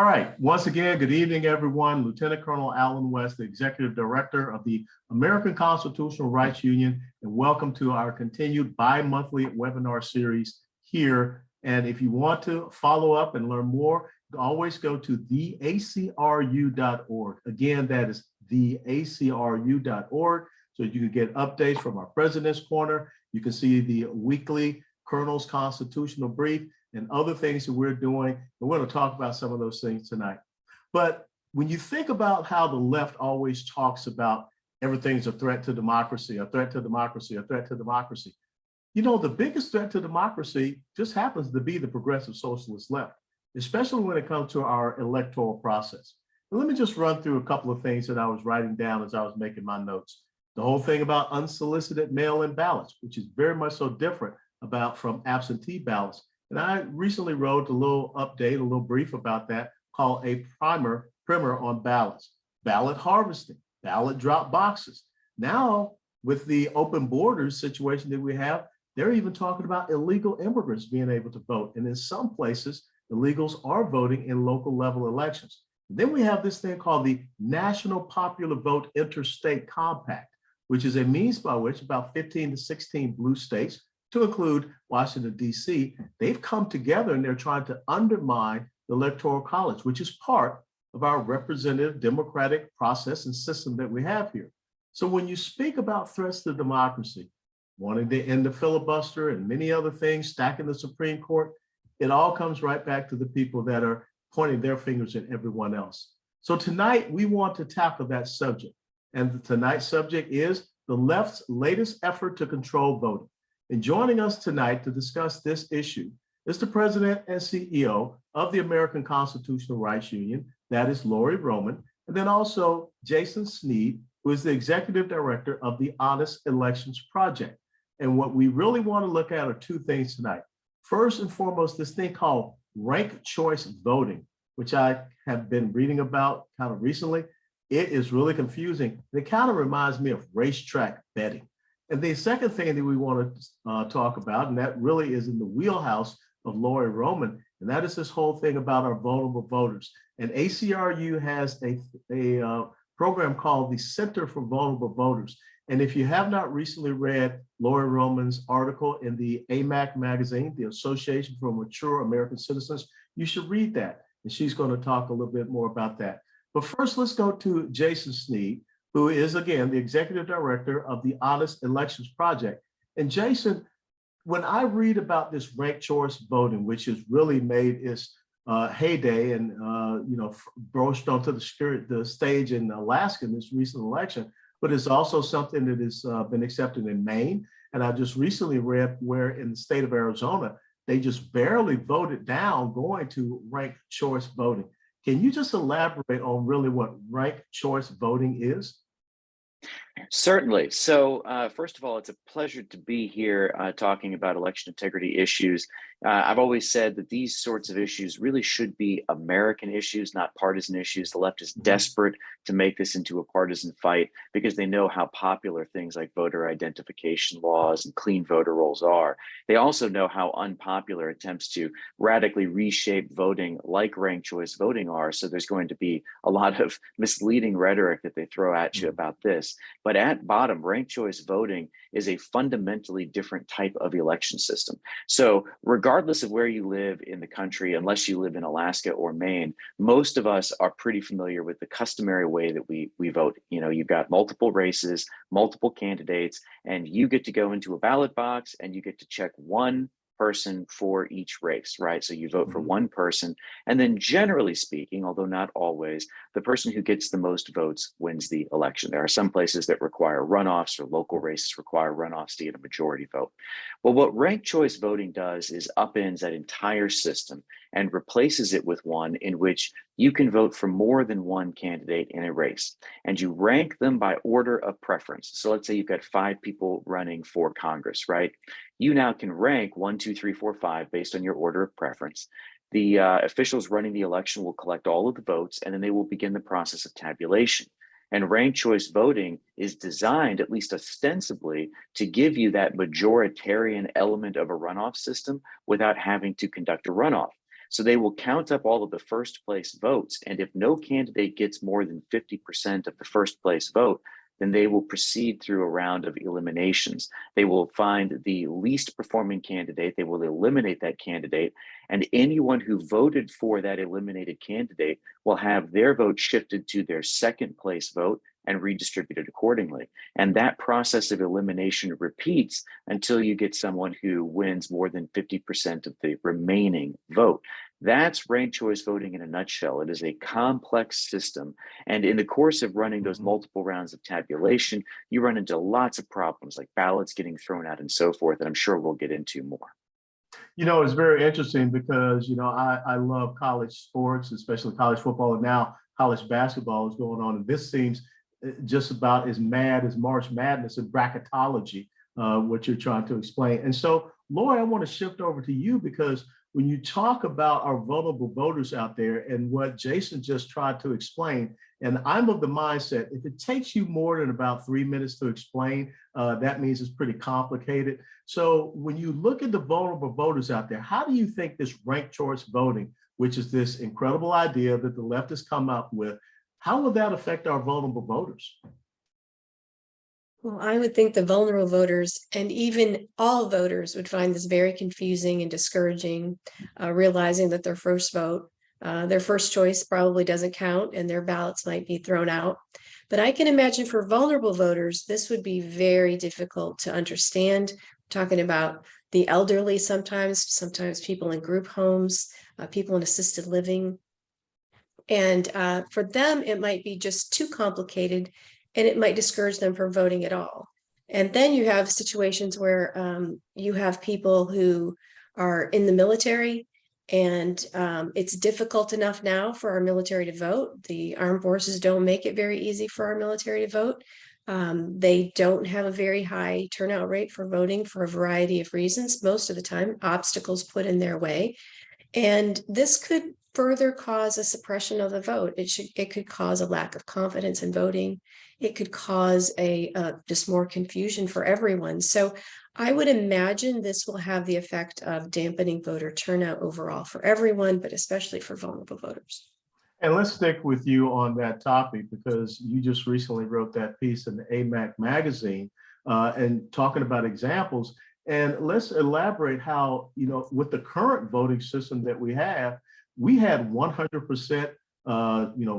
All right, once again, good evening, everyone. Lieutenant Colonel Alan West, the Executive Director of the American Constitutional Rights Union, and welcome to our continued bi-monthly webinar series here. And if you want to follow up and learn more, always go to theacru.org. Again, that is theacru.org. So you can get updates from our President's Corner. You can see the weekly Colonel's Constitutional Brief and other things that we're doing. And we're going to talk about some of those things tonight. But when you think about how the left always talks about everything's a threat to democracy, a threat to democracy, a threat to democracy, you know, the biggest threat to democracy just happens to be the progressive socialist left, especially when it comes to our electoral process. And let me just run through a couple of things that I was writing down as I was making my notes. The whole thing about unsolicited mail-in ballots, which is very much so different from absentee ballots. And I recently wrote a little update, a little brief about that called a primer on ballots, ballot harvesting, ballot drop boxes. Now, with the open borders situation that we have, they're even talking about illegal immigrants being able to vote. And in some places, illegals are voting in local level elections. Then we have this thing called the National Popular Vote Interstate Compact, which is a means by which about 15 to 16 blue states, to include Washington, D.C., they've come together and they're trying to undermine the Electoral College, which is part of our representative democratic process and system that we have here. So when you speak about threats to democracy, wanting to end the filibuster and many other things, stacking the Supreme Court, it all comes right back to the people that are pointing their fingers at everyone else. So tonight we want to tackle that subject. And tonight's subject is the left's latest effort to control voting. And joining us tonight to discuss this issue is the President and CEO of the American Constitutional Rights Union, that is Lori Roman, and then also Jason Snead, who is the Executive Director of the Honest Elections Project. And what we really want to look at are two things tonight. First and foremost, this thing called ranked choice voting, which I have been reading about kind of recently. It is really confusing. It kind of reminds me of racetrack betting. And the second thing that we want to talk about, and that really is in the wheelhouse of Lori Roman, and that is this whole thing about our vulnerable voters. And ACRU has a program called the Center for Vulnerable Voters. And if you have not recently read Lori Roman's article in the AMAC magazine, the Association for Mature American Citizens, you should read that. And she's going to talk a little bit more about that. But first, let's go to Jason Snead, who is, again, the Executive Director of the Honest Elections Project. And Jason, when I read about this ranked choice voting, which has really made its heyday and broached onto the stage in Alaska in this recent election, but it's also something that has been accepted in Maine. And I just recently read where in the state of Arizona, they just barely voted down going to ranked choice voting. Can you just elaborate on really what ranked choice voting is? Certainly. So first of all, it's a pleasure to be here talking about election integrity issues. I've always said that these sorts of issues really should be American issues, not partisan issues. The left is desperate to make this into a partisan fight because they know how popular things like voter identification laws and clean voter rolls are. They also know how unpopular attempts to radically reshape voting like ranked choice voting are. So there's going to be a lot of misleading rhetoric that they throw at you about this. But at bottom, ranked choice voting is a fundamentally different type of election system. So regardless of where you live in the country, unless you live in Alaska or Maine, most of us are pretty familiar with the customary way that we vote. You know, you've got multiple races, multiple candidates, and you get to go into a ballot box and you get to check one person for each race, right? So you vote for one person, and then generally speaking, although not always, the person who gets the most votes wins the election. There are some places that require runoffs, or local races require runoffs to get a majority vote. Well, what ranked choice voting does is upends that entire system and replaces it with one in which you can vote for more than one candidate in a race, and you rank them by order of preference. So let's say you've got 5 people running for Congress, right? You now can rank 1, 2, 3, 4, 5 based on your order of preference. The officials running the election will collect all of the votes, and then they will begin the process of tabulation. And ranked choice voting is designed, at least ostensibly, to give you that majoritarian element of a runoff system without having to conduct a runoff. So they will count up all of the first place votes. And if no candidate gets more than 50% of the first place vote, then they will proceed through a round of eliminations. They will find the least performing candidate, they will eliminate that candidate, and anyone who voted for that eliminated candidate will have their vote shifted to their second place vote and redistributed accordingly. And that process of elimination repeats until you get someone who wins more than 50% of the remaining vote. That's ranked choice voting in a nutshell. It is a complex system. And in the course of running those multiple rounds of tabulation, you run into lots of problems like ballots getting thrown out and so forth. And I'm sure we'll get into more. It's very interesting because, I love college sports, especially college football, and now college basketball is going on. And this seems just about as mad as March Madness and bracketology, what you're trying to explain. And so, Lori, I want to shift over to you because when you talk about our vulnerable voters out there and what Jason just tried to explain, and I'm of the mindset, if it takes you more than about 3 minutes to explain, that means it's pretty complicated. So when you look at the vulnerable voters out there, how do you think this ranked choice voting, which is this incredible idea that the left has come up with, how will that affect our vulnerable voters? Well, I would think the vulnerable voters and even all voters would find this very confusing and discouraging, realizing that their first vote, their first choice probably doesn't count and their ballots might be thrown out. But I can imagine for vulnerable voters, this would be very difficult to understand. We're talking about the elderly sometimes people in group homes, people in assisted living. And for them, it might be just too complicated and it might discourage them from voting at all. And then you have situations where you have people who are in the military and it's difficult enough now for our military to vote. The armed forces don't make it very easy for our military to vote. They don't have a very high turnout rate for voting for a variety of reasons. Most of the time, obstacles put in their way. And this could further cause a suppression of the vote. It could cause a lack of confidence in voting. It could cause just more confusion for everyone. So I would imagine this will have the effect of dampening voter turnout overall for everyone, but especially for vulnerable voters. And let's stick with you on that topic because you just recently wrote that piece in the AMAC magazine and talking about examples. And let's elaborate how, with the current voting system that we had 100%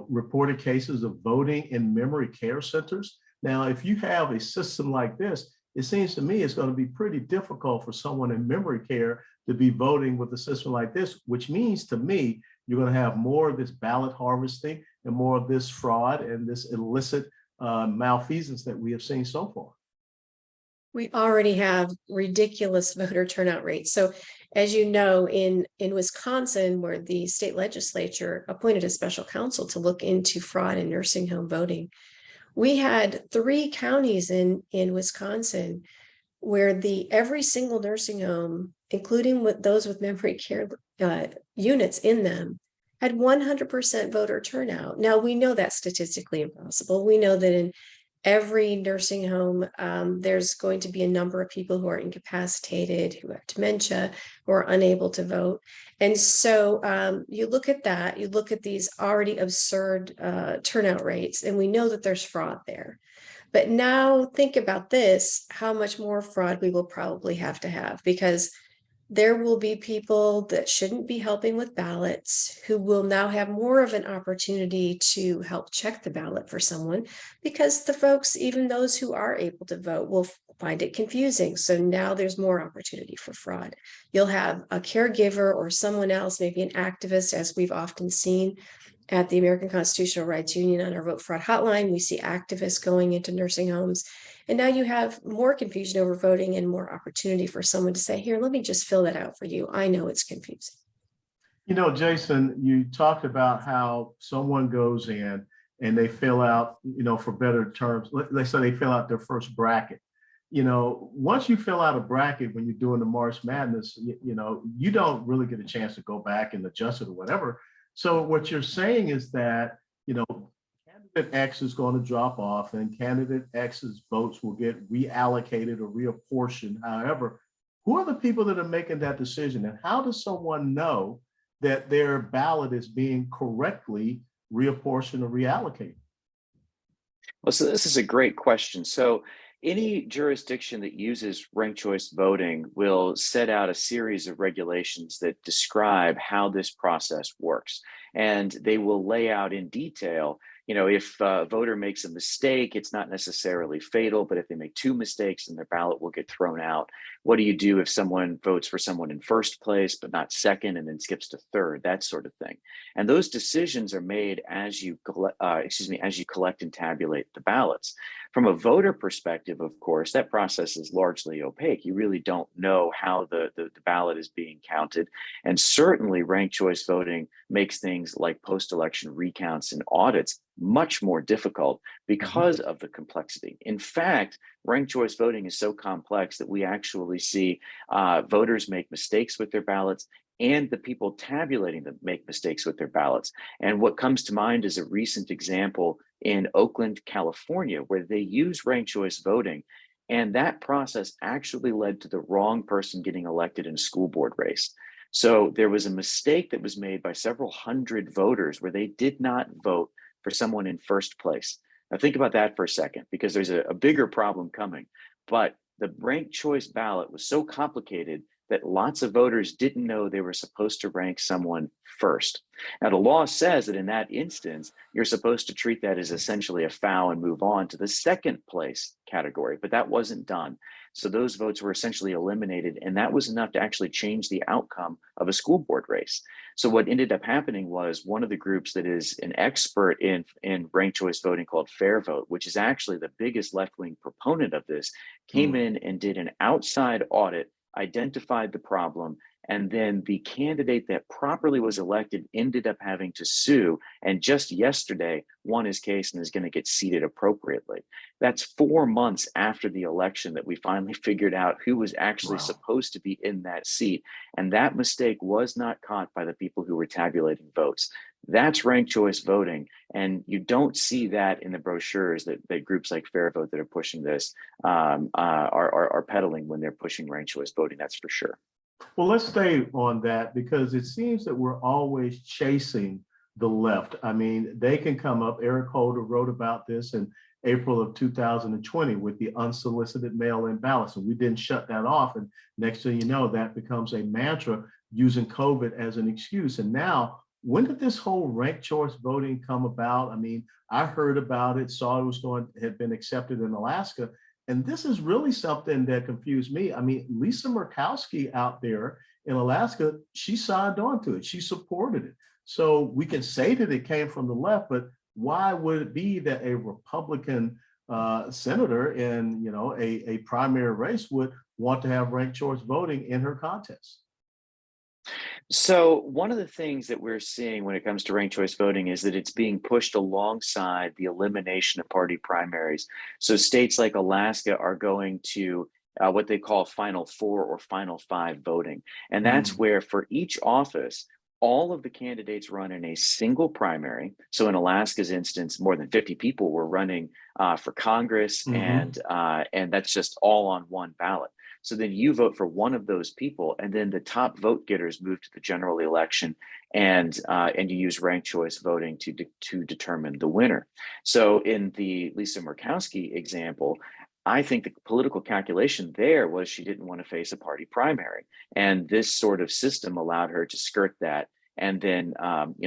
reported cases of voting in memory care centers. Now, if you have a system like this, it seems to me it's going to be pretty difficult for someone in memory care to be voting with a system like this, which means to me, you're going to have more of this ballot harvesting and more of this fraud and this illicit malfeasance that we have seen so far. We already have ridiculous voter turnout rates. So as you know, in Wisconsin, where the state legislature appointed a special counsel to look into fraud in nursing home voting, we had 3 counties in Wisconsin where every single nursing home, including those with memory care units in them, had 100% voter turnout. Now, we know that's statistically impossible. We know that in every nursing home, there's going to be a number of people who are incapacitated, who have dementia, who are unable to vote. And so you look at that, you look at these already absurd turnout rates, and we know that there's fraud there. But now think about this, how much more fraud we will probably have to have, because there will be people that shouldn't be helping with ballots who will now have more of an opportunity to help check the ballot for someone, because the folks, even those who are able to vote, will find it confusing. So now there's more opportunity for fraud. You'll have a caregiver or someone else, maybe an activist, as we've often seen at the American Constitutional Rights Union on our vote fraud hotline. We see activists going into nursing homes. And now you have more confusion over voting and more opportunity for someone to say, here, let me just fill that out for you. I know it's confusing. Jason, you talked about how someone goes in and they fill out, for better terms, let's say they fill out their first bracket. Once you fill out a bracket when you're doing the March Madness, you don't really get a chance to go back and adjust it or whatever. So what you're saying is that, candidate X is going to drop off and candidate X's votes will get reallocated or reapportioned. However, who are the people that are making that decision? And how does someone know that their ballot is being correctly reapportioned or reallocated? Well, so this is a great question. So any jurisdiction that uses ranked choice voting will set out a series of regulations that describe how this process works. And they will lay out in detail, if a voter makes a mistake, it's not necessarily fatal, but if they make two mistakes, then their ballot will get thrown out. What do you do if someone votes for someone in first place, but not second, and then skips to third, that sort of thing. And those decisions are made as you collect and tabulate the ballots. From a voter perspective, of course, that process is largely opaque. You really don't know how the ballot is being counted. And certainly ranked choice voting makes things like post-election recounts and audits much more difficult because of the complexity. In fact, ranked choice voting is so complex that we actually see voters make mistakes with their ballots, and the people tabulating them make mistakes with their ballots. And what comes to mind is a recent example in Oakland, California, where they use ranked choice voting. And that process actually led to the wrong person getting elected in a school board race. So there was a mistake that was made by several hundred voters where they did not vote for someone in first place. Now think about that for a second, because there's a bigger problem coming. But the ranked choice ballot was so complicated that lots of voters didn't know they were supposed to rank someone first. Now, the law says that in that instance, you're supposed to treat that as essentially a foul and move on to the second place category, but that wasn't done. So those votes were essentially eliminated, and that was enough to actually change the outcome of a school board race. So what ended up happening was one of the groups that is an expert in ranked choice voting, called Fair Vote, which is actually the biggest left-wing proponent of this, came in and did an outside audit, identified the problem, and then the candidate that properly was elected ended up having to sue, and just yesterday won his case and is going to get seated appropriately. That's 4 months after the election that we finally figured out who was actually supposed to be in that seat, and that mistake was not caught by the people who were tabulating votes. That's ranked choice voting, and you don't see that in the brochures that groups like Fair Vote that are pushing this are peddling when they're pushing ranked choice voting. That's for sure. Well, let's stay on that, because it seems that we're always chasing the left. I mean, they can come up. Eric Holder wrote about this in April of 2020 with the unsolicited mail-in ballots, and we didn't shut that off. And next thing you know, that becomes a mantra, using COVID as an excuse. And now, when did this whole ranked choice voting come about? I mean, I heard about it, saw it was had been accepted in Alaska. And this is really something that confused me. I mean, Lisa Murkowski out there in Alaska, she signed on to it. She supported it. So we can say that it came from the left, but why would it be that a Republican senator in a primary race would want to have ranked choice voting in her contest? So one of the things that we're seeing when it comes to ranked choice voting is that it's being pushed alongside the elimination of party primaries. So states like Alaska are going to what they call Final Four or Final Five voting. And that's where for each office, all of the candidates run in a single primary. So in Alaska's instance, more than 50 people were running for Congress, and that's just all on one ballot. So then you vote for one of those people, and then the top vote getters move to the general election, and you use ranked choice voting to determine the winner. So in the Lisa Murkowski example, I think the political calculation there was she didn't want to face a party primary, and this sort of system allowed her to skirt that. And then,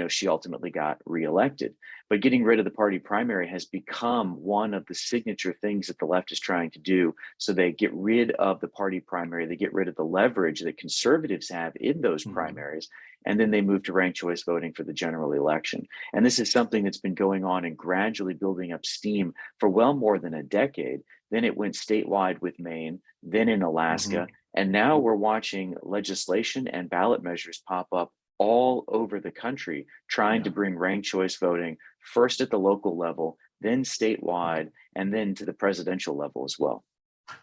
she ultimately got reelected. But getting rid of the party primary has become one of the signature things that the left is trying to do. So they get rid of the party primary, they get rid of the leverage that conservatives have in those primaries, and then they move to ranked choice voting for the general election. And this is something that's been going on and gradually building up steam for well more than a decade. Then it went statewide with Maine, then in Alaska, and now we're watching legislation and ballot measures pop up all over the country, trying to bring ranked choice voting first at the local level, then statewide, and then to the presidential level as well.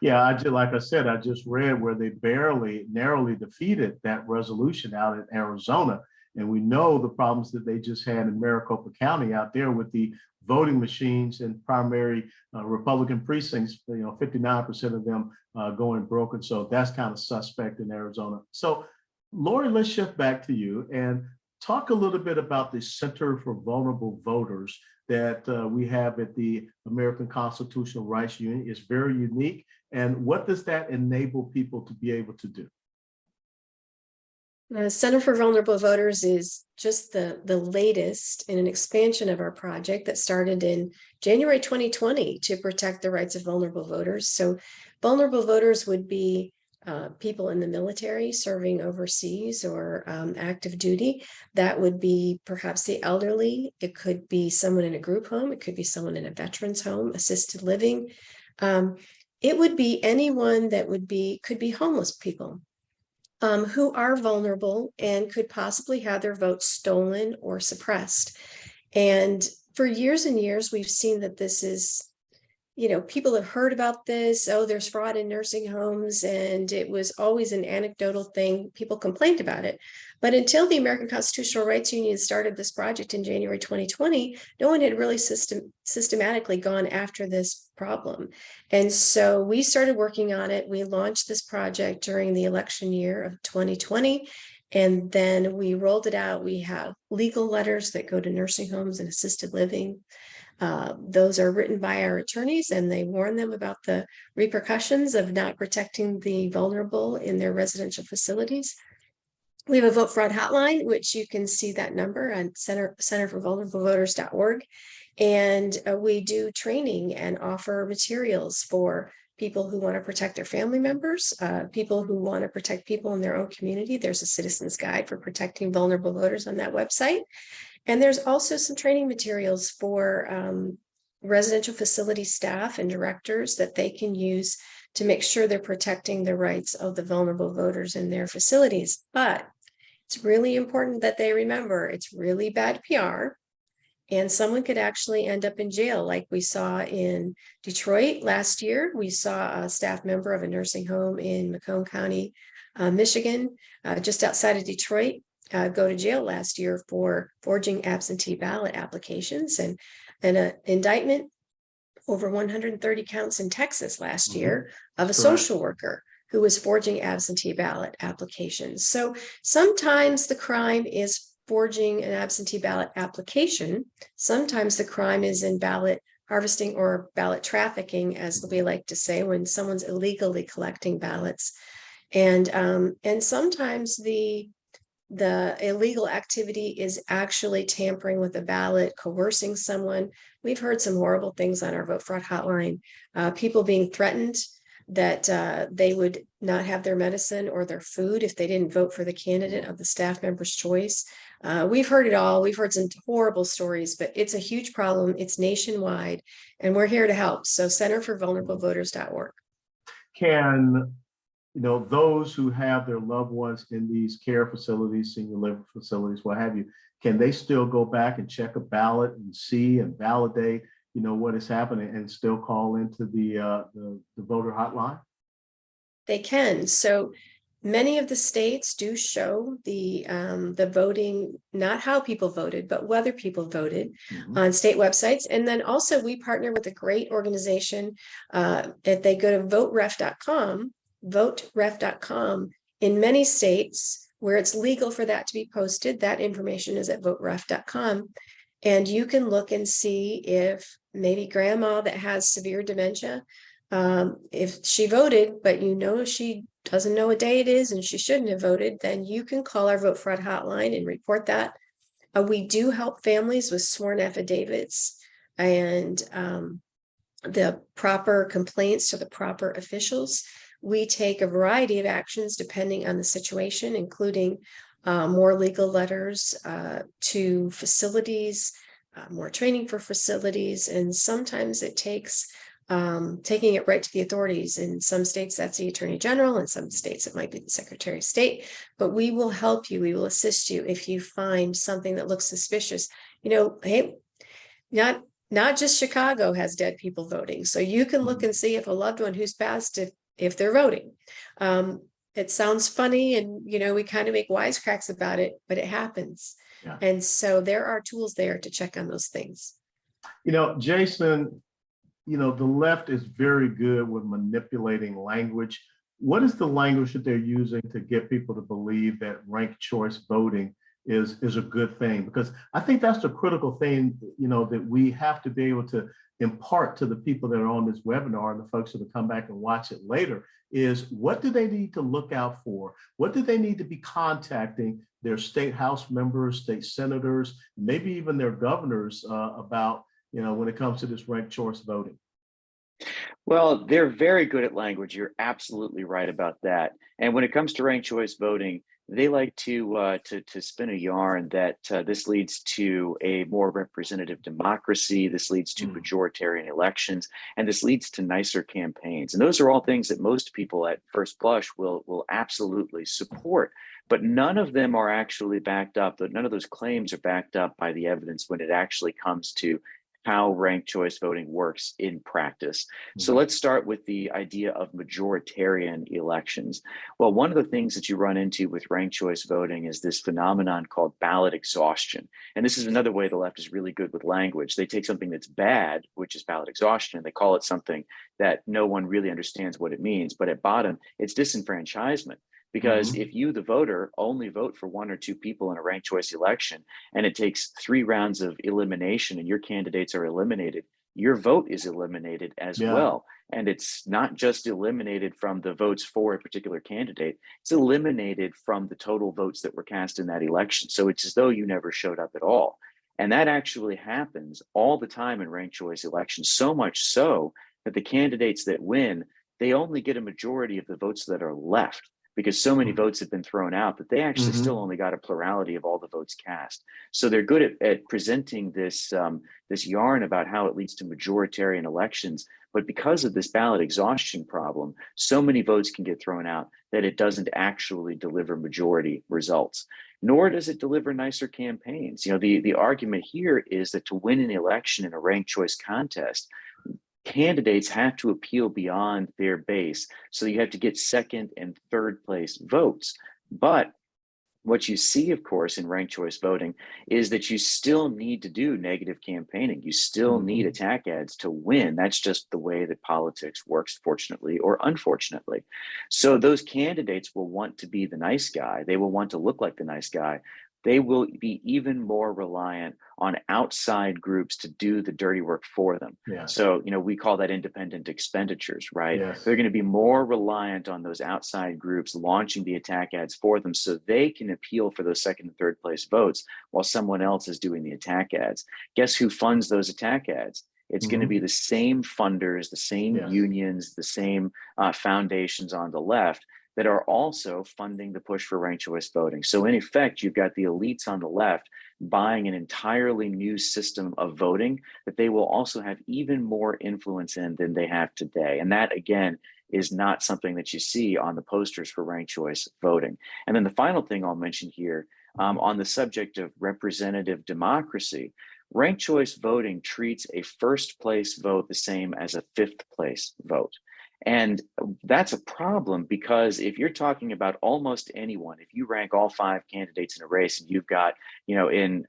Yeah, like I said, I just read where they narrowly defeated that resolution out in Arizona. And we know the problems that they just had in Maricopa County out there with the voting machines in primary Republican precincts, 59% of them going broken. So that's kind of suspect in Arizona. So Lori, let's shift back to you. And talk a little bit about the Center for Vulnerable Voters that we have at the American Constitutional Rights Union. It's very unique. And what does that enable people to be able to do? The Center for Vulnerable Voters is just the latest in an expansion of our project that started in January 2020 to protect the rights of vulnerable voters. So vulnerable voters would be people in the military serving overseas or active duty. That would be perhaps the elderly. It could be someone in a group home. It could be someone in a veterans home, assisted living. It would be anyone that could be homeless people. Who are vulnerable and could possibly have their votes stolen or suppressed. And for years and years, we've seen that this is, people have heard about this. Oh, there's fraud in nursing homes. And it was always an anecdotal thing. People complained about it. But until the American Constitutional Rights Union started this project in January 2020, no one had really systematically gone after this problem. And so we started working on it. We launched this project during the election year of 2020. And then we rolled it out. We have legal letters that go to nursing homes and assisted living. Those are written by our attorneys, and they warn them about the repercussions of not protecting the vulnerable in their residential facilities. We have a vote fraud hotline, which you can see that number on centerforvulnerableVoters.org. And we do training and offer materials for people who want to protect their family members, people who want to protect people in their own community. There's a citizen's guide for protecting vulnerable voters on that website. And there's also some training materials for residential facility staff and directors that they can use to make sure they're protecting the rights of the vulnerable voters in their facilities. But it's really important that they remember it's really bad PR, and someone could actually end up in jail, like we saw in Detroit last year. We saw a staff member of a nursing home in Macomb County, Michigan, just outside of Detroit, go to jail last year for forging absentee ballot applications, and an indictment over 130 counts in Texas last year of a social worker who was forging absentee ballot applications. So sometimes the crime is forging an absentee ballot application. Sometimes the crime is in ballot harvesting or ballot trafficking, as we like to say, when someone's illegally collecting ballots. And sometimes the illegal activity is actually tampering with a ballot, coercing someone. We've heard some horrible things on our vote fraud hotline, people being threatened that they would not have their medicine or their food if they didn't vote for the candidate of the staff member's choice. We've heard it all. We've heard some horrible stories, but it's a huge problem. It's nationwide, and we're here to help. So centerforvulnerableVoters.org. Can those who have their loved ones in these care facilities, senior living facilities, what have you, can they still go back and check a ballot and see and validate, what is happening, and still call into the voter hotline? They can. So many of the states do show the voting, not how people voted, but whether people voted on state websites. And then also we partner with a great organization. If they go to voteref.com, in many states where it's legal for that to be posted, that information is at voteref.com. And you can look and see if maybe grandma that has severe dementia, if she voted, but she doesn't know what day it is and she shouldn't have voted, then you can call our vote fraud hotline and report that. We do help families with sworn affidavits and the proper complaints to the proper officials. We take a variety of actions depending on the situation, including more legal letters to facilities, more training for facilities, and sometimes it takes taking it right to the authorities. In some states, that's the Attorney General. In some states, it might be the Secretary of State. But we will help you. We will assist you if you find something that looks suspicious. Hey, not just Chicago has dead people voting. So you can look and see if a loved one who's passed, if they're voting. It sounds funny, and we kind of make wisecracks about it, but it happens. Yeah. And so there are tools there to check on those things. Jason, the left is very good with manipulating language. What is the language that they're using to get people to believe that ranked choice voting is a good thing, because I think that's the critical thing, that we have to be able to impart to the people that are on this webinar and the folks that will come back and watch it later, is what do they need to look out for? What do they need to be contacting their state house members, state senators, maybe even their governors about, when it comes to this ranked choice voting? Well, they're very good at language. You're absolutely right about that. And when it comes to ranked choice voting, they like to spin a yarn that this leads to a more representative democracy. This leads to majoritarian elections, and this leads to nicer campaigns. And those are all things that most people at first blush will absolutely support. But none of them are actually backed up. None of those claims are backed up by the evidence when it actually comes to how ranked choice voting works in practice. So let's start with the idea of majoritarian elections. Well, one of the things that you run into with ranked choice voting is this phenomenon called ballot exhaustion. And this is another way the left is really good with language. They take something that's bad, which is ballot exhaustion, and they call it something that no one really understands what it means. But at bottom, it's disenfranchisement. Because if you, the voter, only vote for one or two people in a ranked choice election, and it takes 3 rounds of elimination and your candidates are eliminated, your vote is eliminated as well. And it's not just eliminated from the votes for a particular candidate, it's eliminated from the total votes that were cast in that election. So it's as though you never showed up at all. And that actually happens all the time in ranked choice elections, so much so that the candidates that win, they only get a majority of the votes that are left, because so many votes have been thrown out that they actually still only got a plurality of all the votes cast. So they're good at presenting this, this yarn about how it leads to majoritarian elections. But because of this ballot exhaustion problem, so many votes can get thrown out that it doesn't actually deliver majority results, nor does it deliver nicer campaigns. The argument here is that to win an election in a ranked choice contest, candidates have to appeal beyond their base. So you have to get second and third place votes. But what you see, of course, in ranked choice voting is that you still need to do negative campaigning. You still need attack ads to win. That's just the way that politics works, fortunately or unfortunately. So those candidates will want to be the nice guy. They will want to look like the nice guy. They will be even more reliant on outside groups to do the dirty work for them. So, we call that independent expenditures, right? They're going to be more reliant on those outside groups launching the attack ads for them so they can appeal for those second and third place votes while someone else is doing the attack ads. Guess who funds those attack ads? It's going to be the same funders, the same unions, the same foundations on the left that are also funding the push for ranked choice voting. So in effect, you've got the elites on the left buying an entirely new system of voting that they will also have even more influence in than they have today. And that, again, is not something that you see on the posters for ranked choice voting. And then the final thing I'll mention here on the subject of representative democracy, ranked choice voting treats a first place vote the same as a fifth place vote. And that's a problem, because if you're talking about almost anyone, if you rank all 5 candidates in a race and you've got, in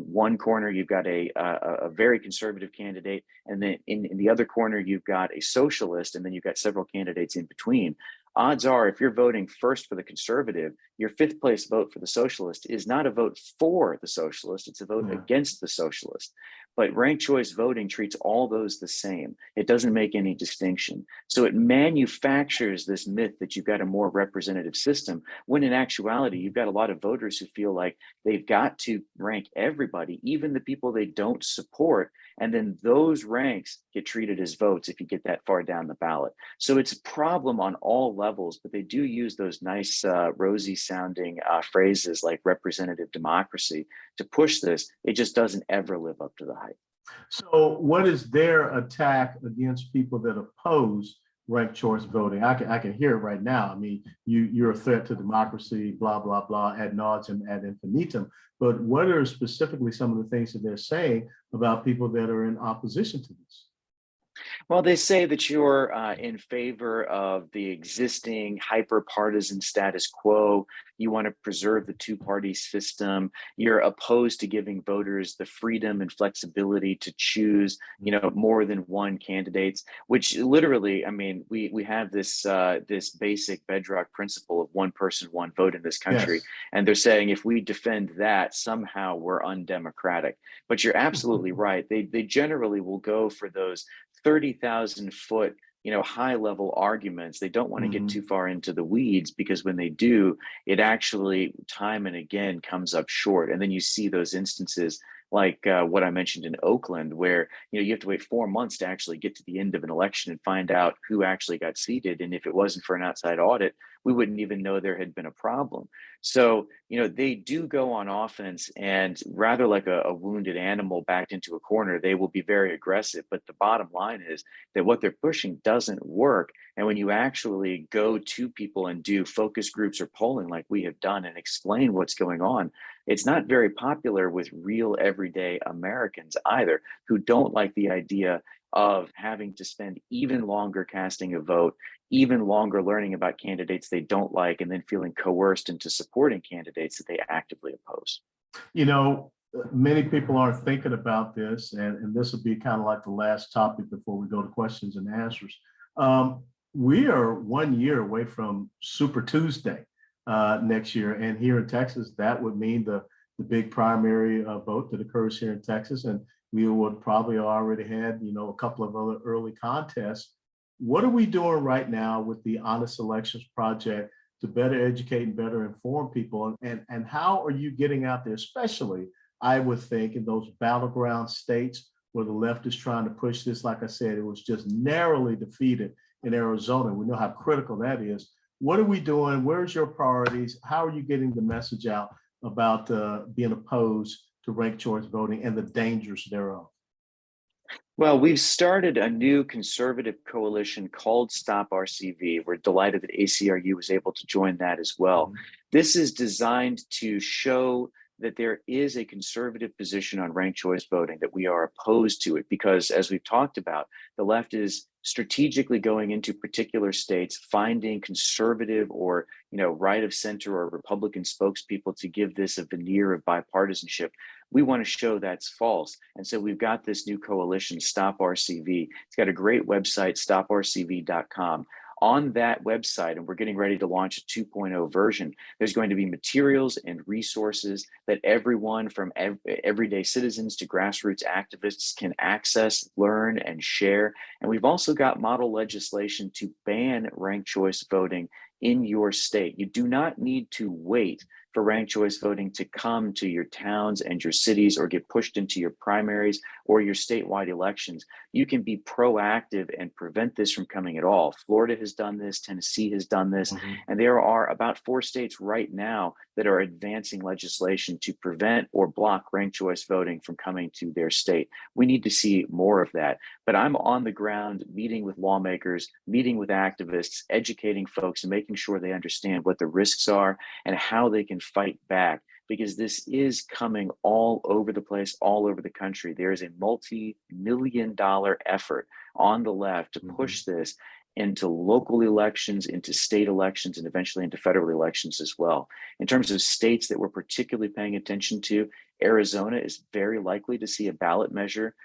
one corner, you've got a very conservative candidate, and then in the other corner, you've got a socialist, and then you've got several candidates in between. Odds are, if you're voting first for the conservative, your fifth place vote for the socialist is not a vote for the socialist, it's a vote against the socialist. But ranked choice voting treats all those the same. It doesn't make any distinction. So it manufactures this myth that you've got a more representative system, when in actuality, you've got a lot of voters who feel like they've got to rank everybody, even the people they don't support. And then those ranks get treated as votes if you get that far down the ballot. So it's a problem on all levels, but they do use those nice, rosy sounding phrases like representative democracy to push this. It just doesn't ever live up to the hype. So what is their attack against people that oppose ranked choice voting? I can hear it right now. I mean, you're a threat to democracy, blah, blah, blah, ad nauseum, ad infinitum. But what are specifically some of the things that they're saying about people that are in opposition to this? Well, they say that you're in favor of the existing hyper-partisan status quo. You want to preserve the two-party system. You're opposed to giving voters the freedom and flexibility to choose, more than one candidates, which literally, I mean, we have this this basic bedrock principle of one person, one vote in this country. Yes. And they're saying if we defend that, somehow we're undemocratic. But you're absolutely right. They generally will go for those 30,000-foot, high level arguments. They don't want to get too far into the weeds, because when they do, it actually time and again comes up short. And then you see those instances like what I mentioned in Oakland, where you have to wait 4 months to actually get to the end of an election and find out who actually got seated. And if it wasn't for an outside audit, we wouldn't even know there had been a problem. So, they do go on offense, and rather like a wounded animal backed into a corner, they will be very aggressive. But the bottom line is that what they're pushing doesn't work. And when you actually go to people and do focus groups or polling like we have done and explain what's going on, it's not very popular with real everyday Americans either, who don't like the idea of having to spend even longer casting a vote, even longer learning about candidates they don't like, and then feeling coerced into supporting candidates that they actively oppose. Many people aren't thinking about this, and this will be kind of like the last topic before we go to questions and answers. We are 1 year away from Super Tuesday next year, and here in Texas, that would mean the big primary vote that occurs here in Texas, and we would probably already had a couple of other early contests. What are we doing right now with the Honest Elections Project to better educate and better inform people, and how are you getting out there, especially I would think in those battleground states where the left is trying to push this? Like I said, it was just narrowly defeated in Arizona. We know how critical that is. What are we doing? Where's your priorities? How are you getting the message out about being opposed to ranked choice voting and the dangers thereof? Well, we've started a new conservative coalition called Stop RCV. We're delighted that ACRU was able to join that as well. This is designed to show that there is a conservative position on ranked choice voting, that we are opposed to it, because as we've talked about, the left is strategically going into particular states, finding conservative or right of center or Republican spokespeople to give this a veneer of bipartisanship. We want to show that's false. And so we've got this new coalition, Stop RCV. It's got a great website, stoprcv.com. On that website, and we're getting ready to launch a 2.0 version, there's going to be materials and resources that everyone from everyday citizens to grassroots activists can access, learn, and share. And we've also got model legislation to ban ranked choice voting in your state. You do not need to wait for ranked choice voting to come to your towns and your cities or get pushed into your primaries or your statewide elections. You can be proactive and prevent this from coming at all. Florida has done this, Tennessee has done this, and there are about 4 states right now that are advancing legislation to prevent or block ranked choice voting from coming to their state. We need to see more of that. But I'm on the ground meeting with lawmakers, meeting with activists, educating folks and making sure they understand what the risks are and how they can fight back, because this is coming all over the place, all over the country. There is a multi-million-dollar effort on the left to push this into local elections, into state elections, and eventually into federal elections as well. In terms of states that we're particularly paying attention to, Arizona is very likely to see a ballot measure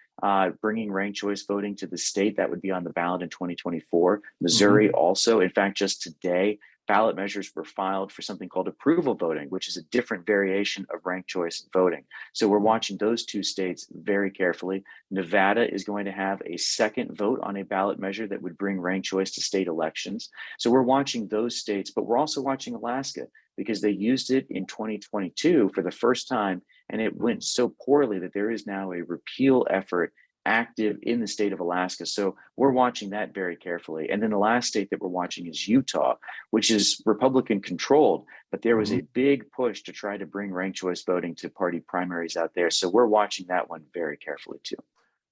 bringing ranked choice voting to the state. That would be on the ballot in 2024. Missouri also. In fact, just today, ballot measures were filed for something called approval voting, which is a different variation of ranked choice voting. So we're watching those 2 states very carefully. Nevada is going to have a second vote on a ballot measure that would bring ranked choice to state elections. So we're watching those states, but we're also watching Alaska, because they used it in 2022 for the first time, and it went so poorly that there is now a repeal effort active in the state of Alaska. So we're watching that very carefully. And then the last state that we're watching is Utah, which is Republican controlled, but there was a big push to try to bring ranked choice voting to party primaries out there. So we're watching that one very carefully too.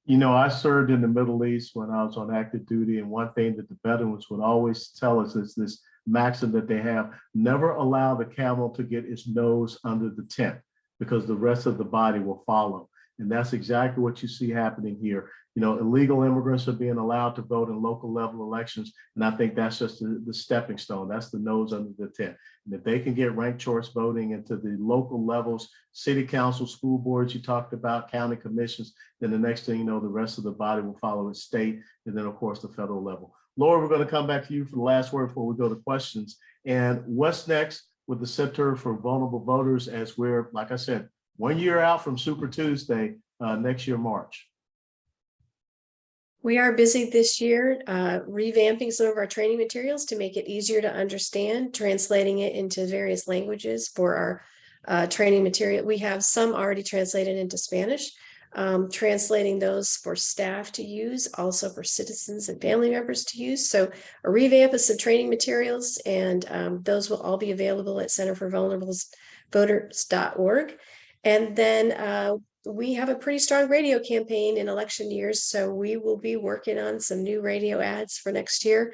I served in the Middle East when I was on active duty, and one thing that the veterans would always tell us is this maxim that they have: never allow the camel to get its nose under the tent, because the rest of the body will follow. And that's exactly what you see happening here. You know, illegal immigrants are being allowed to vote in local level elections. And I think that's just the stepping stone. That's the nose under the tent. And if they can get ranked choice voting into the local levels, city council, school boards, you talked about, county commissions, then the next thing you know, the rest of the body will follow at state, and then of course the federal level. Laura, we're going to come back to you for the last word before we go to questions. And what's next with the Center for Vulnerable Voters, as we're, like I said, 1 year out from Super Tuesday, next year, March? We are busy this year revamping some of our training materials to make it easier to understand, translating it into various languages for our training material. We have some already translated into Spanish, translating those for staff to use, also for citizens and family members to use. So a revamp of some training materials, and those will all be available at centerforvulnerableVoters.org. And then we have a pretty strong radio campaign in election years, so we will be working on some new radio ads for next year.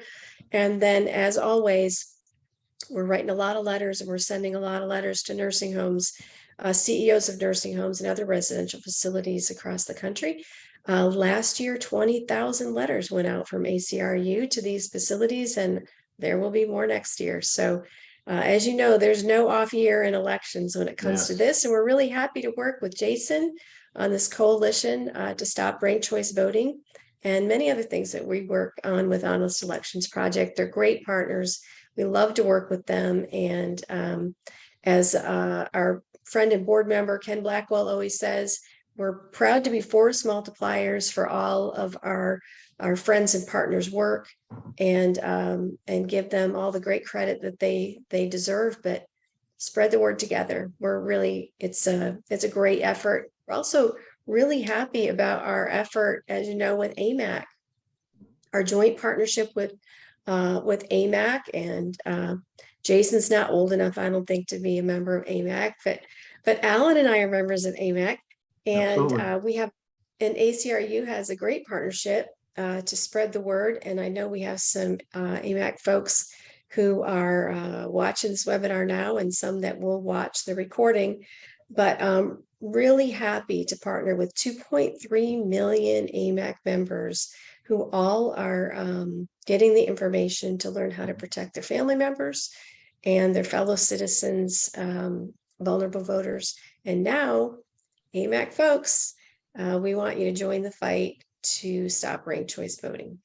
And then, as always, we're writing a lot of letters, and we're sending a lot of letters to nursing homes, CEOs of nursing homes and other residential facilities across the country. Last year, 20,000 letters went out from ACRU to these facilities, and there will be more next year. So as you know, there's no off year in elections when it comes to this. And we're really happy to work with Jason on this coalition to stop ranked choice voting and many other things that we work on with Honest Elections Project. They're great partners. We love to work with them. And as our friend and board member, Ken Blackwell, always says, we're proud to be force multipliers for all of our friends and partners' work, and give them all the great credit that they deserve, but spread the word together. We're really, it's a great effort. We're also really happy about our effort, as you know, with AMAC, our joint partnership with AMAC, and Jason's not old enough, I don't think, to be a member of AMAC, but Alan and I are members of AMAC, and we have, and ACRU has a great partnership to spread the word. And I know we have some AMAC folks who are watching this webinar now, and some that will watch the recording, but really happy to partner with 2.3 million AMAC members who all are getting the information to learn how to protect their family members and their fellow citizens, vulnerable voters. And now, AMAC folks, we want you to join the fight to stop ranked choice voting.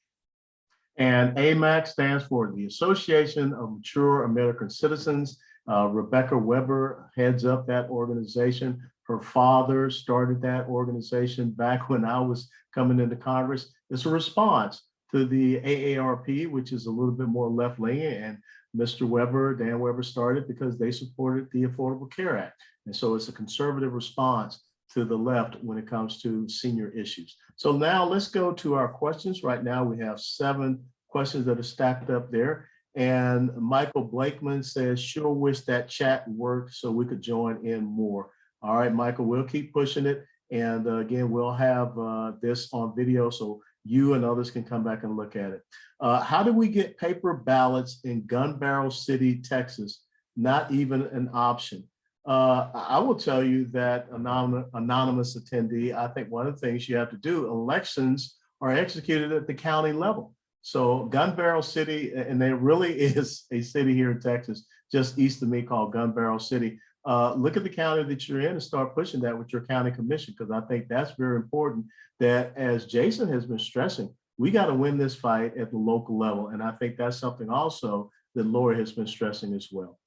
And AMAC stands for the Association of Mature American Citizens. Rebecca Weber heads up that organization. Her father started that organization back when I was coming into Congress. It's a response to the AARP, which is a little bit more left-leaning, and Mr. Weber, Dan Weber, started because they supported the Affordable Care Act. And so it's a conservative response to the left when it comes to senior issues. So now let's go to our questions. Right now we have 7 questions that are stacked up there. And Michael Blakeman says, sure wish that chat worked so we could join in more. All right, Michael, we'll keep pushing it. And again, we'll have this on video so you and others can come back and look at it. How do we get paper ballots in Gun Barrel City, Texas? Not even an option. I will tell you that, anonymous attendee, I think one of the things you have to do, elections are executed at the county level. So Gun Barrel City, and there really is a city here in Texas, just east of me, called Gun Barrel City. Look at the county that you're in and start pushing that with your county commission, because I think that's very important, that, as Jason has been stressing, we got to win this fight at the local level. And I think that's something also that Laura has been stressing as well.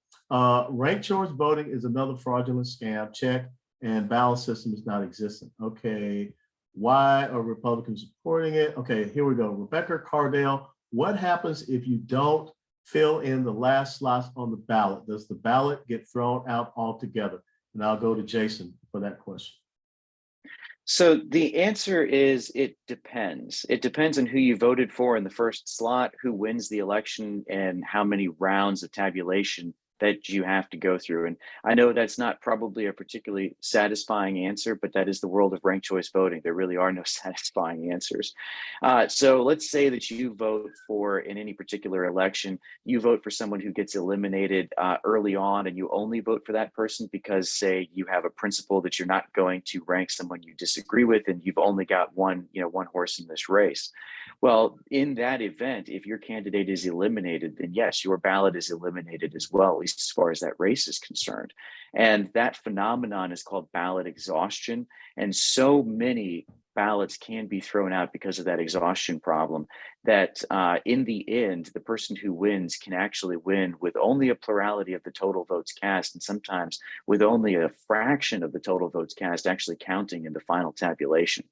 Ranked choice voting is another fraudulent scam. Check, and ballot system is not existent. Okay, why are Republicans supporting it? Okay, here we go. Rebecca Cardell, what happens if you don't fill in the last slots on the ballot? Does the ballot get thrown out altogether? And I'll go to Jason for that question. So the answer is it depends. It depends on who you voted for in the first slot, who wins the election, and how many rounds of tabulation that you have to go through. And I know that's not probably a particularly satisfying answer, but that is the world of ranked choice voting. There really are no satisfying answers. So let's say that you vote for, in any particular election, you vote for someone who gets eliminated early on, and you only vote for that person because, say, you have a principle that you're not going to rank someone you disagree with, and you've only got one horse in this race. Well, in that event, if your candidate is eliminated, then yes, your ballot is eliminated as well, at least as far as that race is concerned. And that phenomenon is called ballot exhaustion. And so many ballots can be thrown out because of that exhaustion problem that in the end, the person who wins can actually win with only a plurality of the total votes cast, and sometimes with only a fraction of the total votes cast actually counting in the final tabulation.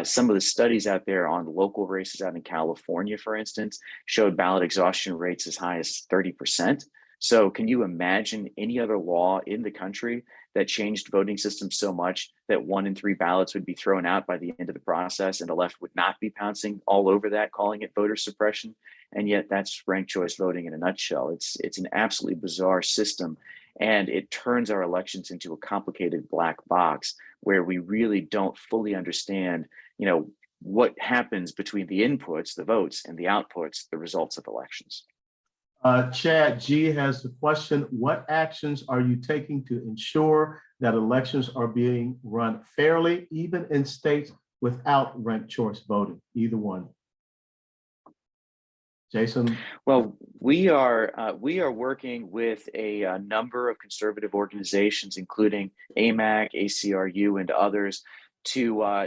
Some of the studies out there on local races out in California, for instance, showed ballot exhaustion rates as high as 30%. So can you imagine any other law in the country that changed voting systems so much that 1 in 3 ballots would be thrown out by the end of the process, and the left would not be pouncing all over that, calling it voter suppression? And yet that's ranked choice voting in a nutshell. It's an absolutely bizarre system, and it turns our elections into a complicated black box where we really don't fully understand, what happens between the inputs, the votes, and the outputs, the results of elections. Chad G has the question: what actions are you taking to ensure that elections are being run fairly, even in states without ranked choice voting? Either one. Jason? Well, we are working with a number of conservative organizations, including AMAC, ACRU, and others, to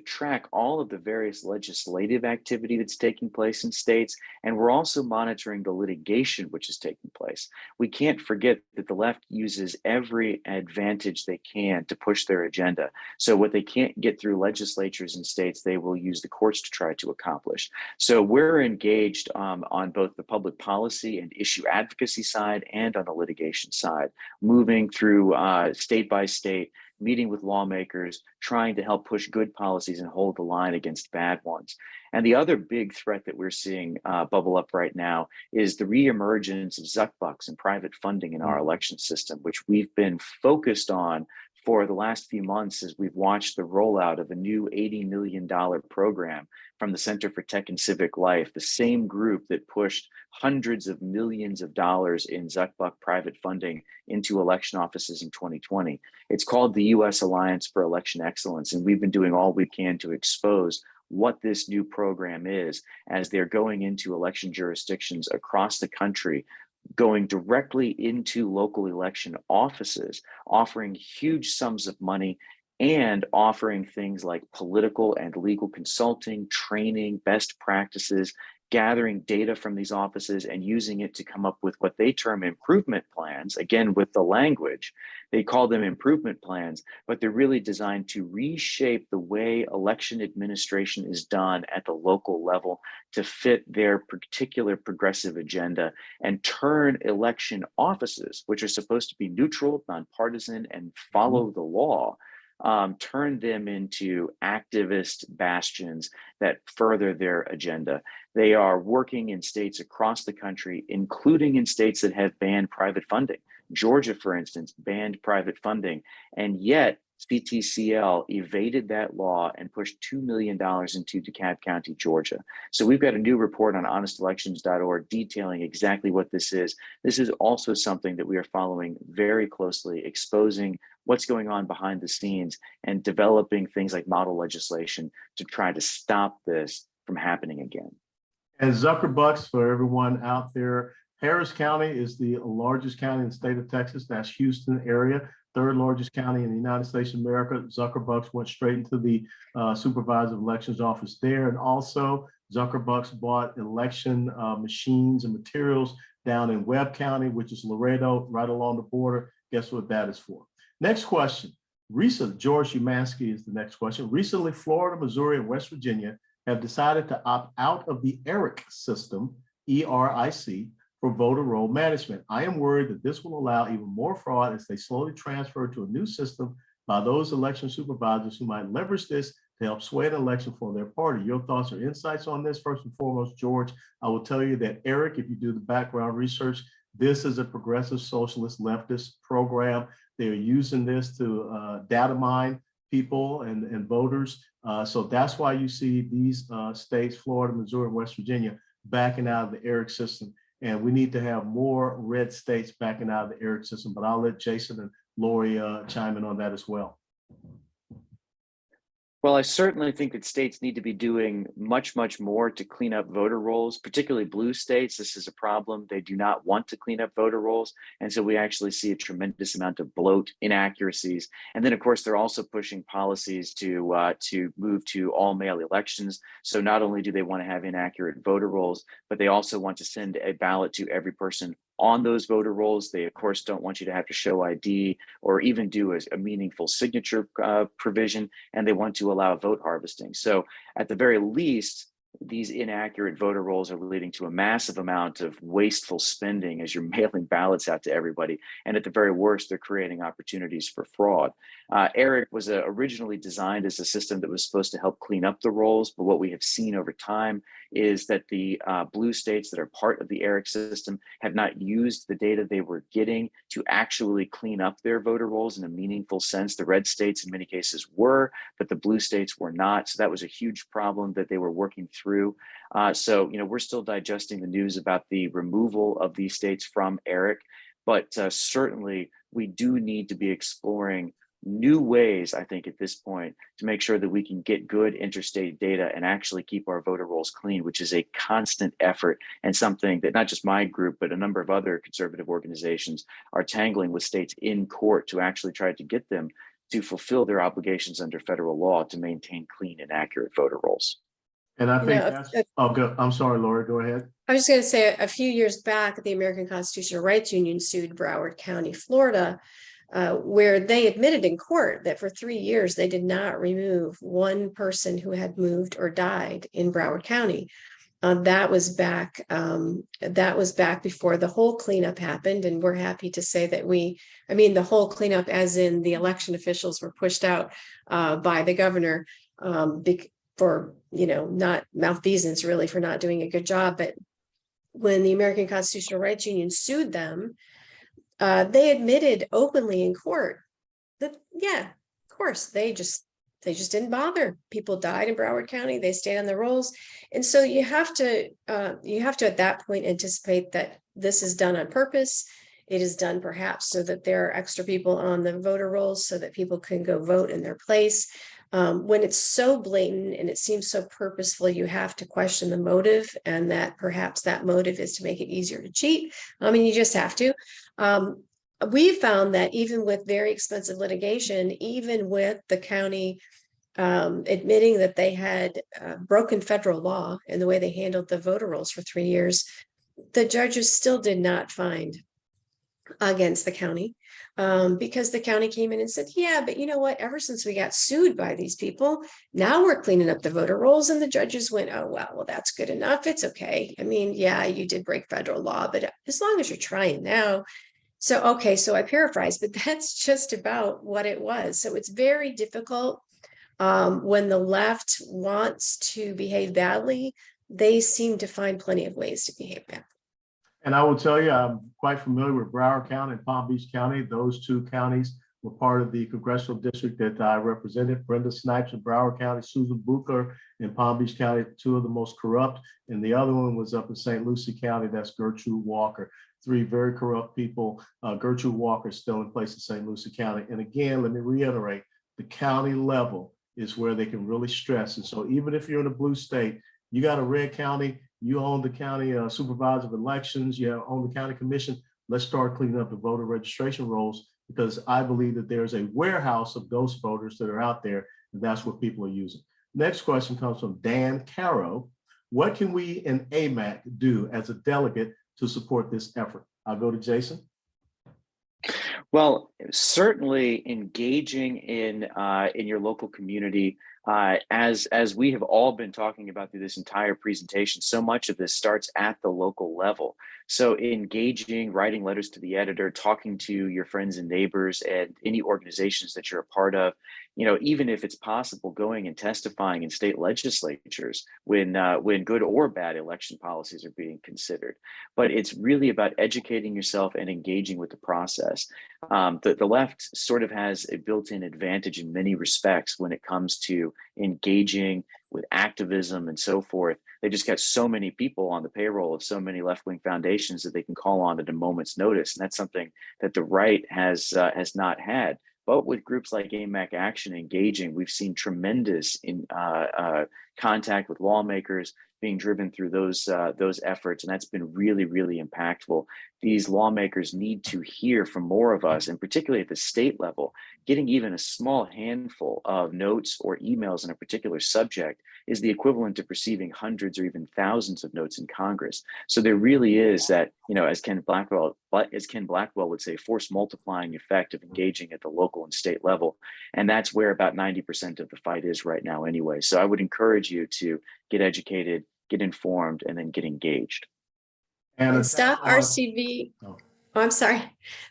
track all of the various legislative activity that's taking place in states. And we're also monitoring the litigation which is taking place. We can't forget that the left uses every advantage they can to push their agenda. So what they can't get through legislatures in states, they will use the courts to try to accomplish. So we're engaged on both the public policy and issue advocacy side and on the litigation side, moving through state by state, meeting with lawmakers, trying to help push good policies and hold the line against bad ones. And the other big threat that we're seeing bubble up right now is the reemergence of zuck bucks and private funding in our election system, which we've been focused on for the last few months as we've watched the rollout of a new $80 million program from the Center for Tech and Civic Life, the same group that pushed hundreds of millions of dollars in zuckbuck private funding into election offices in 2020. It's called the U.S. Alliance for Election Excellence, and we've been doing all we can to expose what this new program is as they're going into election jurisdictions across the country, going directly into local election offices, offering huge sums of money and offering things like political and legal consulting, training, best practices, gathering data from these offices and using it to come up with what they term improvement plans. Again, with the language, they call them improvement plans, but they're really designed to reshape the way election administration is done at the local level to fit their particular progressive agenda and turn election offices, which are supposed to be neutral, nonpartisan, and follow the law, turn them into activist bastions that further their agenda. They are working in states across the country, including in states that have banned private funding. Georgia, for instance, banned private funding, and yet CTCL evaded that law and pushed $2 million into DeKalb County, Georgia. So we've got a new report on honestelections.org detailing exactly what this is. This is also something that we are following very closely, exposing what's going on behind the scenes and developing things like model legislation to try to stop this from happening again. And Zuckerbucks, for everyone out there, Harris County is the largest county in the state of Texas. That's Houston area, third largest county in the United States of America. Zuckerbucks went straight into the supervisor of elections office there. And also Zuckerbucks bought election machines and materials down in Webb County, which is Laredo, right along the border. Guess what that is for? Next question. George Umansky is the next question. Recently, Florida, Missouri, and West Virginia have decided to opt out of the ERIC system, ERIC, for voter roll management. I am worried that this will allow even more fraud as they slowly transfer to a new system by those election supervisors who might leverage this to help sway an election for their party. Your thoughts or insights on this? First and foremost, George, I will tell you that ERIC, if you do the background research, This is a progressive socialist leftist program. They're using this to data mine people and voters. So that's why you see these states, Florida, Missouri, and West Virginia, backing out of the ERIC system. And we need to have more red states backing out of the ERIC system. But I'll let Jason and Lori chime in on that as well. Well, I certainly think that states need to be doing much, much more to clean up voter rolls, particularly blue states. This is a problem. They do not want to clean up voter rolls. And so we actually see a tremendous amount of bloat, inaccuracies. And then, of course, they're also pushing policies to move to all mail elections. So not only do they want to have inaccurate voter rolls, but they also want to send a ballot to every person on those voter rolls. They, of course, don't want you to have to show ID or even do a meaningful signature provision, and they want to allow vote harvesting. So at the very least, these inaccurate voter rolls are leading to a massive amount of wasteful spending as you're mailing ballots out to everybody. And at the very worst, they're creating opportunities for fraud. ERIC was originally designed as a system that was supposed to help clean up the rolls, but what we have seen over time is that the blue states that are part of the ERIC system have not used the data they were getting to actually clean up their voter rolls in a meaningful sense. The red states in many cases were, but the blue states were not. So that was a huge problem that they were working through. So, we're still digesting the news about the removal of these states from ERIC, but certainly we do need to be exploring new ways, I think, at this point, to make sure that we can get good interstate data and actually keep our voter rolls clean, which is a constant effort and something that not just my group, but a number of other conservative organizations are tangling with states in court to actually try to get them to fulfill their obligations under federal law to maintain clean and accurate voter rolls. And I think I'm sorry, Lori, go ahead. I was just going to say, a few years back, the American Constitutional Rights Union sued Broward County, Florida, where they admitted in court that for 3 years they did not remove one person who had moved or died in Broward County. That was back before the whole cleanup happened, and we're happy to say that the whole cleanup, as in the election officials were pushed out by the governor for not malfeasance, really, for not doing a good job. But when the American Constitutional Rights Union sued them, they admitted openly in court that, yeah, of course, they just didn't bother. People died in Broward County. They stayed on the rolls. And so you have to at that point anticipate that this is done on purpose. It is done perhaps so that there are extra people on the voter rolls so that people can go vote in their place. When it's so blatant and it seems so purposeful, you have to question the motive, and that perhaps that motive is to make it easier to cheat. You just have to. We found that even with very expensive litigation, even with the county admitting that they had broken federal law in the way they handled the voter rolls for 3 years, the judges still did not find against the county, because the county came in and said, yeah, but you know what, ever since we got sued by these people, now we're cleaning up the voter rolls. And the judges went, oh, well, that's good enough. It's okay. Yeah, you did break federal law, but as long as you're trying now. So, okay, so I paraphrase, but that's just about what it was. So it's very difficult when the left wants to behave badly. They seem to find plenty of ways to behave badly. And I will tell you, I'm quite familiar with Broward County and Palm Beach County. Those two counties were part of the congressional district that I represented. Brenda Snipes of Broward County, Susan Bucher in Palm Beach County, two of the most corrupt. And the other one was up in St. Lucie County. That's Gertrude Walker. Three very corrupt people. Gertrude Walker is still in place in St. Lucie County. And again, let me reiterate, the county level is where they can really stress. And so even if you're in a blue state, you got a red county, you own the county supervisor of elections, you own the county commission. Let's start cleaning up the voter registration rolls, because I believe that there's a warehouse of ghost voters that are out there, and that's what people are using. Next question comes from Dan Caro. What can we in AMAC do as a delegate to support this effort? I'll go to Jason. Well, certainly engaging in your local community, as we have all been talking about through this entire presentation, so much of this starts at the local level. So engaging, writing letters to the editor, talking to your friends and neighbors and any organizations that you're a part of, even if it's possible, going and testifying in state legislatures when good or bad election policies are being considered. But it's really about educating yourself and engaging with the process. The left sort of has a built-in advantage in many respects when it comes to engaging with activism and so forth. They just got so many people on the payroll of so many left-wing foundations that they can call on at a moment's notice, and that's something that the right has not had. But with groups like AMAC Action engaging, we've seen tremendous contact with lawmakers being driven through those efforts, and that's been really, really impactful. These lawmakers need to hear from more of us, and particularly at the state level, getting even a small handful of notes or emails on a particular subject is the equivalent of receiving hundreds or even thousands of notes in Congress. So there really is that, as Ken Blackwell would say, force multiplying effect of engaging at the local and state level. And that's where about 90% of the fight is right now anyway. So I would encourage you to get educated, get informed, and then get engaged. And Stop RCV. Oh, I'm sorry.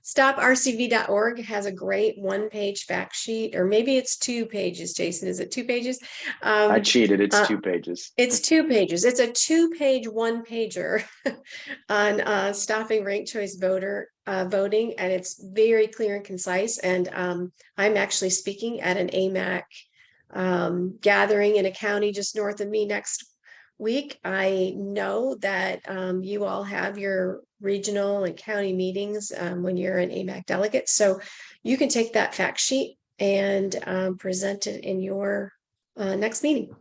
StopRCV.org has a great one-page fact sheet, or maybe it's 2 pages. Jason, is it 2 pages? I cheated. It's 2 pages. It's 2 pages. It's a 2-page one-pager on stopping ranked choice voting, and it's very clear and concise. And I'm actually speaking at an AMAC gathering in a county just north of me next week. I know that you all have your regional and county meetings when you're an AMAC delegate. So you can take that fact sheet and present it in your next meeting.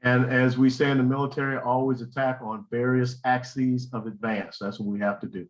And as we say in the military, always attack on various axes of advance. That's what we have to do.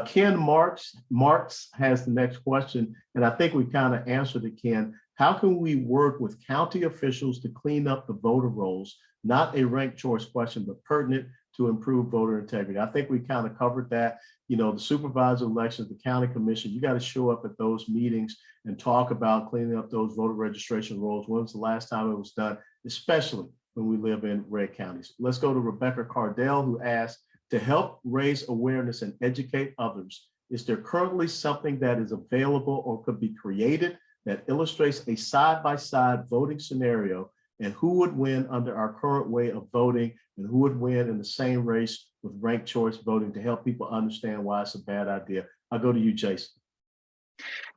Ken Marks has the next question, and I think we kind of answered it, Ken. How can we work with county officials to clean up the voter rolls? Not a ranked choice question, but pertinent to improve voter integrity. I think we kind of covered that. The supervisor elections, the county commission, you got to show up at those meetings and talk about cleaning up those voter registration rolls. When was the last time it was done, especially when we live in red counties? Let's go to Rebecca Cardell, who asked, to help raise awareness and educate others, is there currently something that is available or could be created that illustrates a side-by-side voting scenario and who would win under our current way of voting and who would win in the same race with ranked choice voting, to help people understand why it's a bad idea? I'll go to you, Jason.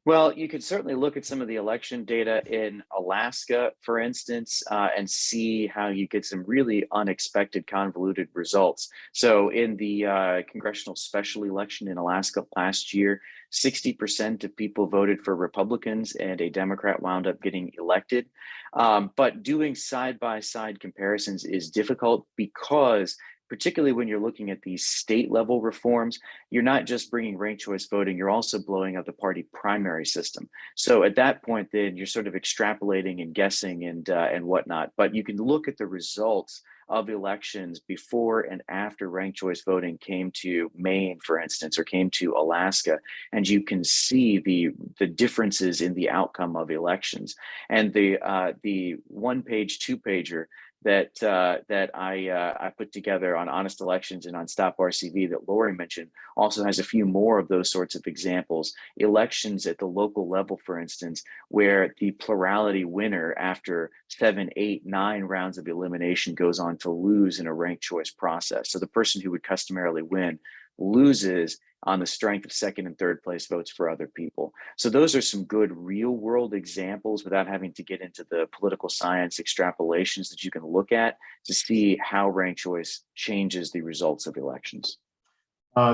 Well, you could certainly look at some of the election data in Alaska, for instance, and see how you get some really unexpected, convoluted results. So in the congressional special election in Alaska last year, 60% of people voted for Republicans and a Democrat wound up getting elected. But doing side-by-side comparisons is difficult because, particularly when you're looking at these state level reforms, you're not just bringing ranked choice voting, you're also blowing up the party primary system. So at that point, then you're sort of extrapolating and guessing and whatnot. But you can look at the results of elections before and after ranked choice voting came to Maine, for instance, or came to Alaska, and you can see the differences in the outcome of elections. And the one-page, two-pager that I put together on honest elections and on Stop RCV that Lori mentioned also has a few more of those sorts of examples. Elections at the local level, for instance, where the plurality winner after 7, 8, 9 rounds of elimination goes on to lose in a ranked choice process. So the person who would customarily win loses on the strength of second and third place votes for other people. So those are some good real world examples without having to get into the political science extrapolations that you can look at to see how ranked choice changes the results of elections.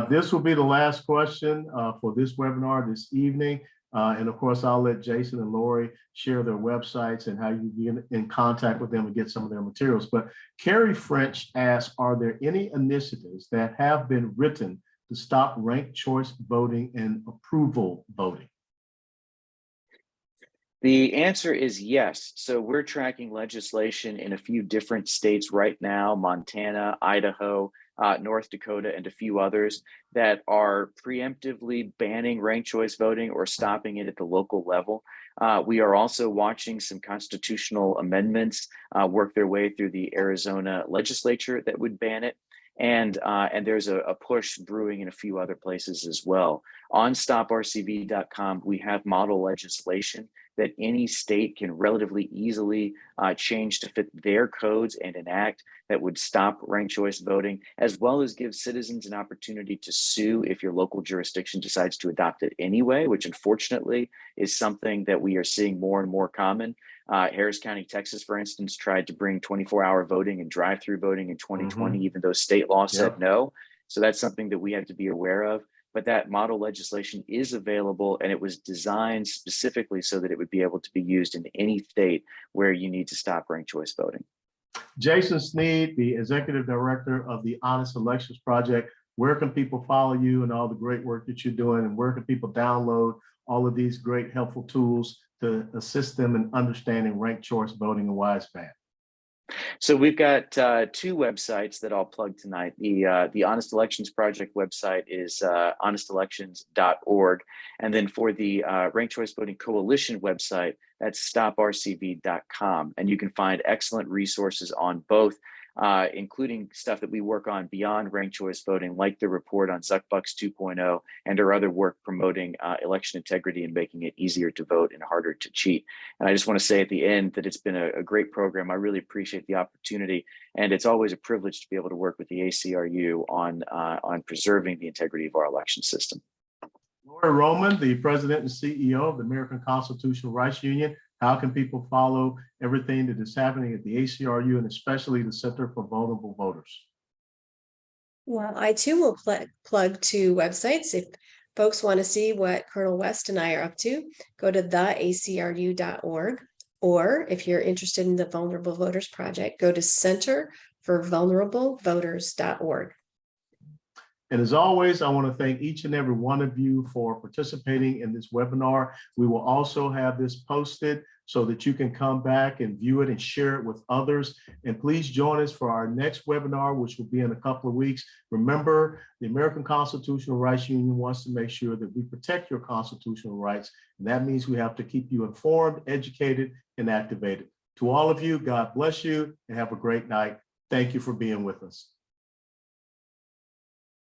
This will be the last question for this webinar this evening. And of course, I'll let Jason and Lori share their websites and how you get in contact with them and get some of their materials. But Carrie French asks, are there any initiatives that have been written to stop ranked choice voting and approval voting? The answer is yes. So we're tracking legislation in a few different states right now, Montana, Idaho, North Dakota, and a few others that are preemptively banning ranked choice voting or stopping it at the local level. We are also watching some constitutional amendments work their way through the Arizona legislature that would ban it. And there's a push brewing in a few other places as well. On stoprcv.com, we have model legislation that any state can relatively easily change to fit their codes and enact that would stop ranked choice voting, as well as give citizens an opportunity to sue if your local jurisdiction decides to adopt it anyway, which unfortunately is something that we are seeing more and more common. Harris County, Texas, for instance, tried to bring 24-hour voting and drive-through voting in 2020, even though state law said no. So that's something that we have to be aware of. But that model legislation is available, and it was designed specifically so that it would be able to be used in any state where you need to stop ranked choice voting. Jason Snead, the Executive Director of the Honest Elections Project, where can people follow you and all the great work that you're doing, and where can people download all of these great helpful tools to assist them in understanding ranked choice voting and why it's banned? So we've got two websites that I'll plug tonight. The Honest Elections Project website is honestelections.org. And then for the Ranked Choice Voting Coalition website, that's stoprcv.com. And you can find excellent resources on both, including stuff that we work on beyond ranked choice voting, like the report on Zuckbucks 2.0 and our other work promoting election integrity and making it easier to vote and harder to cheat. And I just want to say at the end that it's been a great program. I really appreciate the opportunity, and it's always a privilege to be able to work with the ACRU on preserving the integrity of our election system. Lori Roman, the President and CEO of the American Constitutional Rights Union. How can people follow everything that is happening at the ACRU and especially the Center for Vulnerable Voters? Well, I too will plug two websites. If folks want to see what Colonel West and I are up to, go to theacru.org. Or if you're interested in the Vulnerable Voters Project, go to centerforvulnerablevoters.org. And as always, I want to thank each and every one of you for participating in this webinar. We will also have this posted so that you can come back and view it and share it with others. And please join us for our next webinar, which will be in a couple of weeks. Remember, the American Constitutional Rights Union wants to make sure that we protect your constitutional rights. And that means we have to keep you informed, educated, and activated. To all of you, God bless you and have a great night. Thank you for being with us.